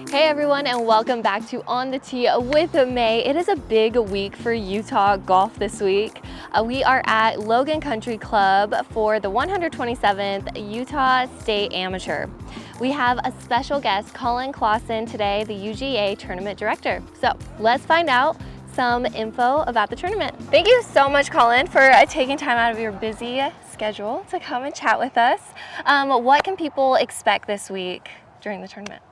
Hey everyone, and welcome back to On the Tee with May. It is a big week for Utah golf this week. We are at Logan Country Club for the 127th Utah State Amateur. We have a special guest, Colin Clawson, today, the UGA Tournament Director. So let's find out some info about the tournament. Thank you so much, Colin, for taking time out of your busy schedule to come and chat with us. What can people expect this week during the tournament?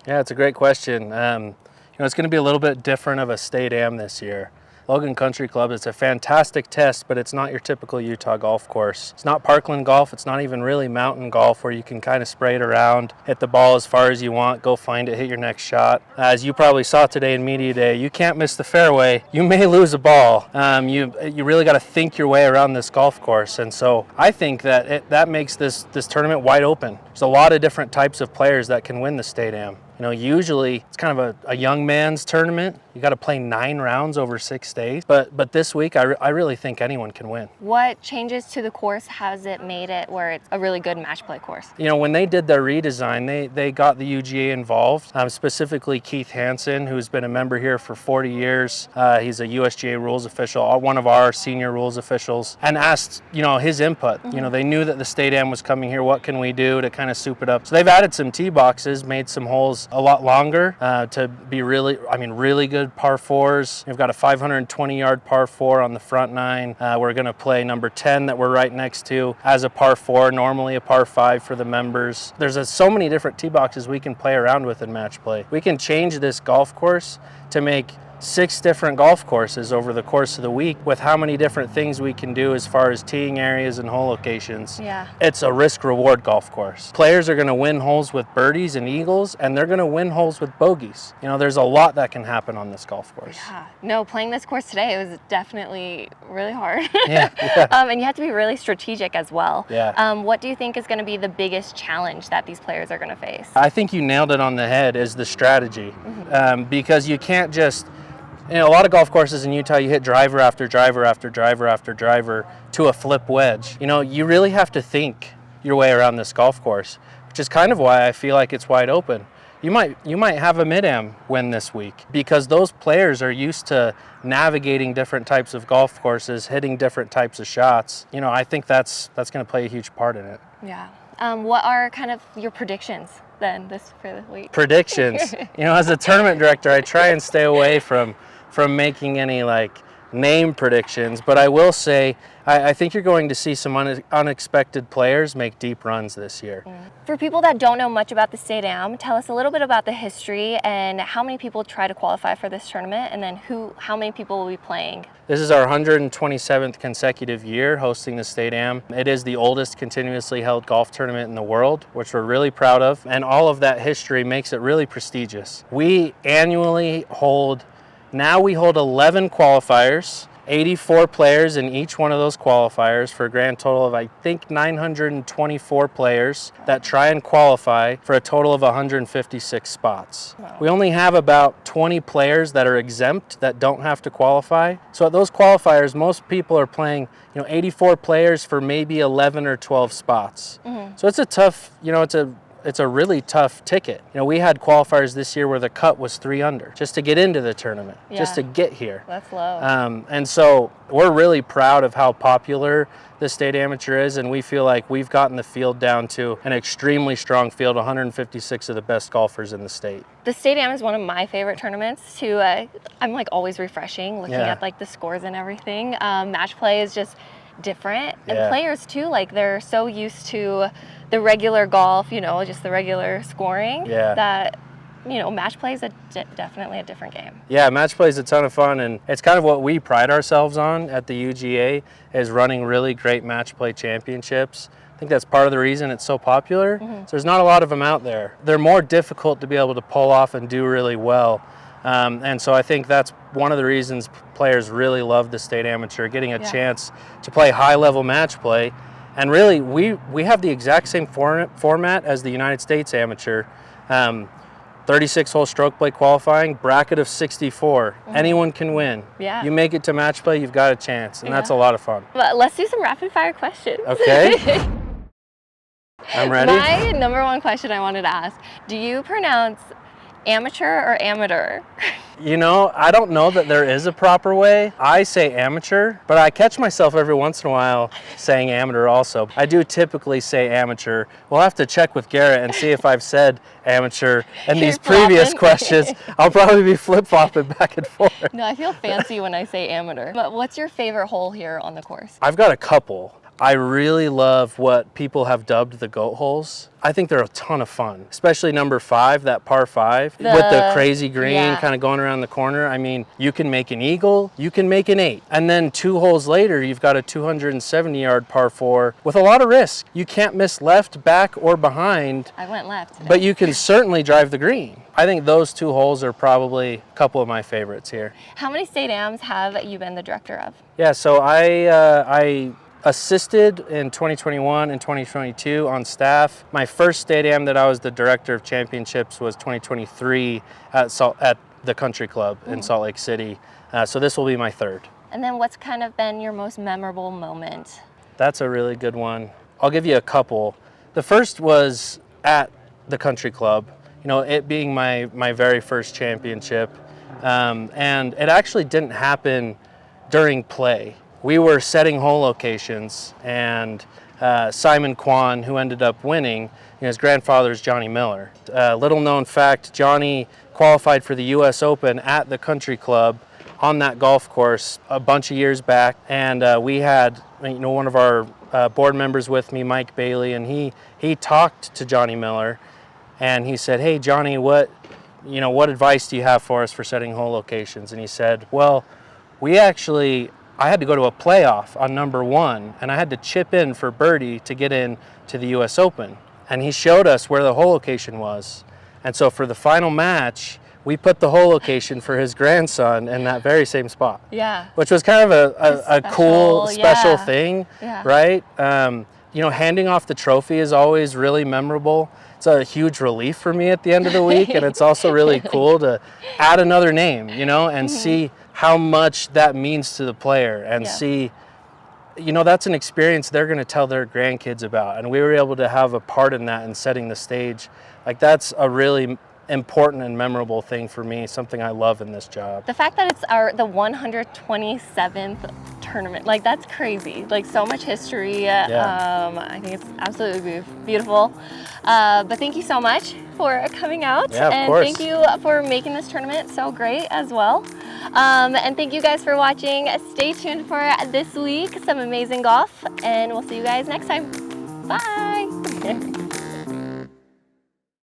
Yeah, it's a great question. It's going to be a little bit different of a state am this year. Logan Country Club is a fantastic test, but it's not your typical Utah golf course. It's not parkland golf. It's not even really mountain golf where you can kind of spray it around, hit the ball as far as you want, go find it, hit your next shot. As you probably saw today in media day, you can't miss the fairway. You may lose a ball. You really got to think your way around this golf course, and so I think that makes this tournament wide open. There's a lot of different types of players that can win the state am. Usually it's kind of a young man's tournament. You got to play 9 rounds over 6 days. But this week, I really think anyone can win. What changes to the course has it made it where it's a really good match play course? When they did their redesign, they got the UGA involved, specifically Keith Hansen, who's been a member here for 40 years. He's a USGA rules official, one of our senior rules officials, and asked, his input. Mm-hmm. They knew that the state am was coming here. What can we do to kind of soup it up? So they've added some tee boxes, made some holes a lot longer to be really good par 4s. We've got a 520-yard par 4 on the front 9. We're going to play number 10 that we're right next to as a par 4, normally a par 5 for the members. There's so many different tee boxes we can play around with in match play. We can change this golf course to make 6 different golf courses over the course of the week with how many different things we can do as far as teeing areas and hole locations. Yeah. It's a risk-reward golf course. Players are going to win holes with birdies and eagles, and they're going to win holes with bogeys. There's a lot that can happen on this golf course. Yeah. No, playing this course today was definitely really hard. Yeah. And you have to be really strategic as well. Yeah. What do you think is going to be the biggest challenge that these players are going to face? I think you nailed it on the head, is the strategy. Mm-hmm. Because you can't just... a lot of golf courses in Utah, you hit driver after driver after driver after driver to a flip wedge. You really have to think your way around this golf course, which is kind of why I feel like it's wide open. You might have a mid-am win this week because those players are used to navigating different types of golf courses, hitting different types of shots. I think that's going to play a huge part in it. Yeah. What are kind of your predictions then for the week? Predictions. As a tournament director, I try and stay away from making any name predictions, but I will say I think you're going to see some unexpected players make deep runs this year. For people that don't know much about the State Am, tell us a little bit about the history and how many people try to qualify for this tournament, and then how many people will be playing. This is our 127th consecutive year hosting the State Am. It is the oldest continuously held golf tournament in the world, which we're really proud of, and all of that history makes it really prestigious. We annually hold 11 qualifiers, 84 players in each one of those qualifiers for a grand total of, I think, 924 players that try and qualify for a total of 156 spots. Wow. We only have about 20 players that are exempt that don't have to qualify. So at those qualifiers, most people are playing, 84 players for maybe 11 or 12 spots. Mm-hmm. So it's a tough, it's a really tough ticket. We had qualifiers this year where the cut was 3 under just to get into the tournament, just to get here. That's low. And so we're really proud of how popular the state amateur is, and we feel like we've gotten the field down to an extremely strong field, 156 of the best golfers in the state. The State Am is one of my favorite tournaments to, I'm always refreshing, looking at the scores and everything. Match play is just different, and players too, they're so used to the regular golf, just the regular scoring, that match play is definitely a different game. Yeah, match play is a ton of fun, and it's kind of what we pride ourselves on at the UGA, is running really great match play championships. I think that's part of the reason it's so popular. Mm-hmm. So there's not a lot of them out there. They're more difficult to be able to pull off and do really well. And so I think that's one of the reasons players really love the state amateur, getting a chance to play high-level match play. And really, we have the exact same format as the United States amateur. 36-hole stroke play qualifying, bracket of 64. Mm-hmm. Anyone can win. Yeah. You make it to match play, you've got a chance, and that's a lot of fun. But let's do some rapid-fire questions. Okay. I'm ready. My number one question I wanted to ask, do you pronounce Amateur or amateur? You know, I don't know that there is a proper way. I say amateur, but I catch myself every once in a while saying amateur also. I do typically say amateur. We'll have to check with Garrett and see if I've said amateur in these previous questions. I'll probably be flip-flopping back and forth. No, I feel fancy when I say amateur. But what's your favorite hole here on the course? I've got a couple. I really love what people have dubbed the goat holes. I think they're a ton of fun, especially number 5, that par 5, with the crazy green kind of going around the corner. I mean, you can make an eagle, you can make an 8. And then 2 holes later, you've got a 270-yard par 4 with a lot of risk. You can't miss left, back, or behind. I went left today. But you can certainly drive the green. I think those 2 holes are probably a couple of my favorites here. How many state AMs have you been the director of? Yeah, so I assisted in 2021 and 2022 on staff. My first state am that I was the director of championships was 2023 at the country club in Salt Lake City. So this will be my 3rd. And then what's kind of been your most memorable moment? That's a really good one. I'll give you a couple. The first was at the country club, you know, it being my very first championship. And it actually didn't happen during play. We were setting hole locations, and Simon Kwan, who ended up winning, you know, his grandfather is Johnny Miller. Little known fact, Johnny qualified for the US Open at the country club on that golf course a bunch of years back, and we had, you know, one of our board members with me, Mike Bailey, and he talked to Johnny Miller, and he said, "Hey Johnny, what advice do you have for us for setting hole locations?" And he said, "Well, I had to go to a playoff on number 1, and I had to chip in for birdie to get in to the US Open." And he showed us where the hole location was. And so for the final match, we put the hole location for his grandson in that very same spot. Yeah. Which was kind of a cool, special thing, yeah. Right? You know, handing off the trophy is always really memorable. It's a huge relief for me at the end of the week, and it's also really cool to add another name, you know, and see how much that means to the player, and see, you know, that's an experience they're going to tell their grandkids about, and we were able to have a part in that and setting the stage. Like, that's a really important and memorable thing for me, something I love in this job. The fact that it's the 127th tournament, like, that's crazy. Like, so much history. I think it's absolutely beautiful. But thank you so much for coming out. Yeah, of and course. Thank you for making this tournament so great as well. And thank you guys for watching. Stay tuned for this week, some amazing golf, and we'll see you guys next time. Bye.